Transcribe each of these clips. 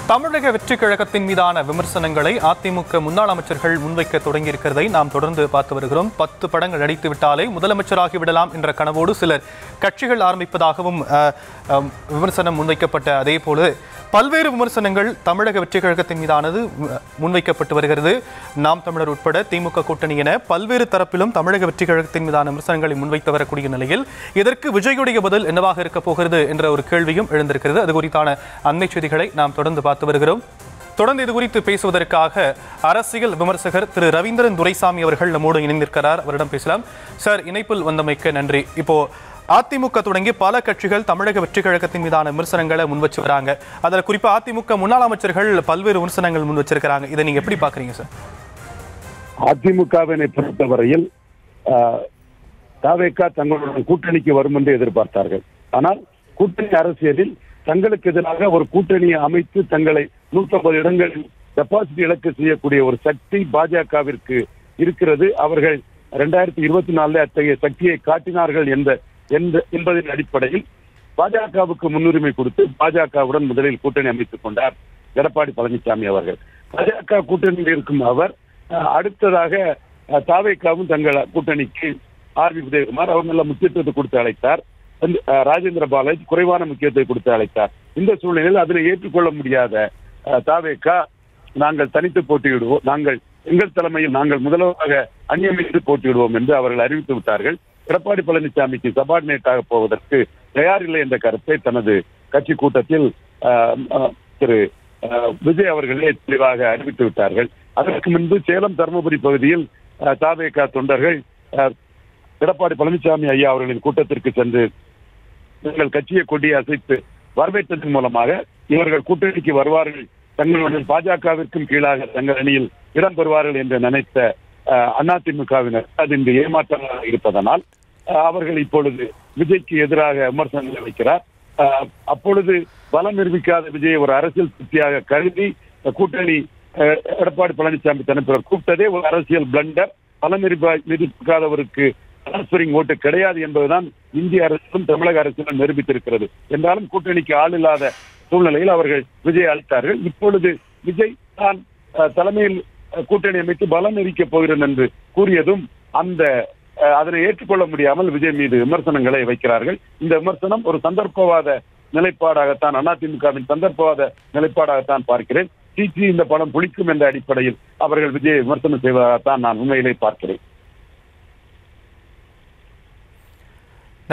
தமிழக வெற்றி கழகத்தின் மீதான விமர்சனங்களை அதிமுக முன்னாள் அமைச்சர்கள் முன்வைக்க தொடங்கியிருக்கிறதை நாம் தொடர்ந்து பார்த்து வருகிறோம். 10 படங்கள் நடித்து விட்டாலே முதலமைச்சராகி விடலாம் என்ற கனவோடு சிலர் கட்சிகள் ஆரம்பிப்பதாகவும் விமர்சனம் முன்வைக்கப்பட்ட அதே போல பல்வேறு விமர்சனங்கள் தமிழக வெற்றி கழகத்தின் மீதானது முன்வைக்கப்பட்டு வருகிறது. நாம் தமிழர் உட்பட திமுக கூட்டணி என பல்வேறு தரப்பிலும் தமிழக வெற்றி கழகத்தின் மீதான விமர்சனங்களை முன்வைத்து வரக்கூடிய நிலையில் இதற்கு விஜயுடைய பதில் என்னவாக இருக்க போகிறது என்ற ஒரு கேள்வியும் எழுந்திருக்கிறது. அது குறித்தான அண்மை செய்திகளை நாம் தொடர்ந்து பார்த்து வருகிறோம். தொடர்ந்து இது குறித்து பேசுவதற்காக அரசியல் விமர்சகர் திரு ரவீந்திரன் துரைசாமி அவர்கள் நம்மோடு இணைந்திருக்கிறார். அவரிடம் பேசலாம். சார், இணைப்பில் வந்தமைக்க நன்றி. இப்போ அதிமுக தொடங்கி பல கட்சிகள் தமிழக வெற்றி கழகத்தின் மீதான விமர்சனங்களை முன் வச்சு வராங்க. அதில் குறிப்பா அதிமுக முன்னாள் அமைச்சர்கள் பல்வேறு விமர்சனங்கள் முன் வச்சிருக்கிறாங்க. இதை நீங்க எப்படி பாக்குறீங்க சார்? அதிமுகவினை பொறுத்தவரையில் தவேக தங்களுடன் கூட்டணிக்கு வரும் என்று எதிர்பார்த்தார்கள். ஆனால் கூட்டணி அரசியலில் தங்களுக்கு எதிராக ஒரு கூட்டணியை அமைத்து தங்களை 150 இடங்களில் டெபாசிட் இழக்க செய்யக்கூடிய ஒரு சக்தி பாஜகவிற்கு இருக்கிறது. அவர்கள் 2024 அத்தகைய சக்தியை காட்டினார்கள் என்பதன் அடிப்படையில் பாஜகவுக்கு முன்னுரிமை கொடுத்து பாஜகவுடன் முதலில் கூட்டணி அமைத்துக் கொண்டார் எடப்பாடி பழனிசாமி அவர்கள். பாஜக கூட்டணியில் இருக்கும் அவர் அடுத்ததாக தவேகவும் தங்கள் கூட்டணிக்கு ஆர் வி உதயகுமார் அவர் நல்ல முக்கியத்துவத்தை கொடுத்து அழைத்தார். ராஜேந்திர பாலாஜி குறைவான முக்கியத்துவத்தை கொடுத்து அழைத்தார். இந்த சூழ்நிலையில் அதில் ஏற்றுக்கொள்ள முடியாத தவேக நாங்கள் தனித்து போட்டியிடுவோம், எங்கள் தலைமையில் நாங்கள் முதல்வராக அந்நியமித்து போட்டியிடுவோம் என்று அவர்கள் அறிவித்து விட்டார்கள். எடப்பாடி பழனிசாமிக்கு சபார்டினேட்டாக போவதற்கு தயாரில்லை என்ற கருத்தை தனது கட்சி கூட்டத்தில் திரு விஜய் அவர்களே தெளிவாக அறிவித்து விட்டார்கள். அதற்கு முன்பு சேலம் தருமபுரி பகுதியில் தவேக தொண்டர்கள் எடப்பாடி பழனிசாமி ஐயா அவர்களின் கூட்டத்திற்கு சென்று தங்கள் கட்சியை கொடி அசைத்து வரவேற்றதன் மூலமாக இவர்கள் கூட்டணிக்கு வருவார்கள், தங்களுடைய பாஜகவிற்கும் கீழாக தங்கள் அணியில் இடம் பெறுவார்கள் என்று நினைத்த அதிமுகவினர் அது இன்று ஏமாற்றமாக இருப்பதனால் அவர்கள் இப்பொழுது விஜய்க்கு எதிராக விமர்சனங்களை வைக்கிறார். அப்பொழுது பலம் நிரூபிக்காத விஜய் ஒரு அரசியல் சக்தியாக கருதி கூட்டணி எடப்பாடி பழனிசாமி தனிப்பவர் கூப்பிட்டதே ஒரு அரசியல் பிளண்டர். பலம் நிரூபிக்காதவருக்கு டிரான்ஸ்பரிங் ஓட்டு கிடையாது என்பதுதான் இந்திய அரசிலும் தமிழக அரசிலும் நிரூபித்திருக்கிறது. என்றாலும் கூட்டணிக்கு ஆள் இல்லாத சூழ்நிலையில் அவர்கள் விஜய் அளித்தார்கள். இப்பொழுது விஜய் தான் தலைமையில் கூட்டணி அமைத்து பலம் நிரூபிக்கப் போகிறேன் என்று கூறியதும் அதனை ஏற்றுக்கொள்ள முடியாமல் விஜய் மீது விமர்சனங்களை வைக்கிறார்கள். இந்த விமர்சனம் ஒரு சந்தர்ப்பவாத நிலைப்பாடாகத்தான், அதிமுகவின் சந்தர்ப்பவாத நிலைப்பாடாகத்தான் பார்க்கிறேன். இந்த படம் புளிக்கும் என்ற அடிப்படையில் அவர்கள் விஜயை விமர்சனம் செய்வதாகத்தான் நான் உண்மையிலே பார்க்கிறேன்.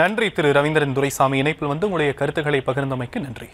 நன்றி திரு ரவீந்திரன் துரைசாமி. இணைப்பில் வந்து உங்களுடைய கருத்துக்களை பகிர்ந்தமைக்கு நன்றி.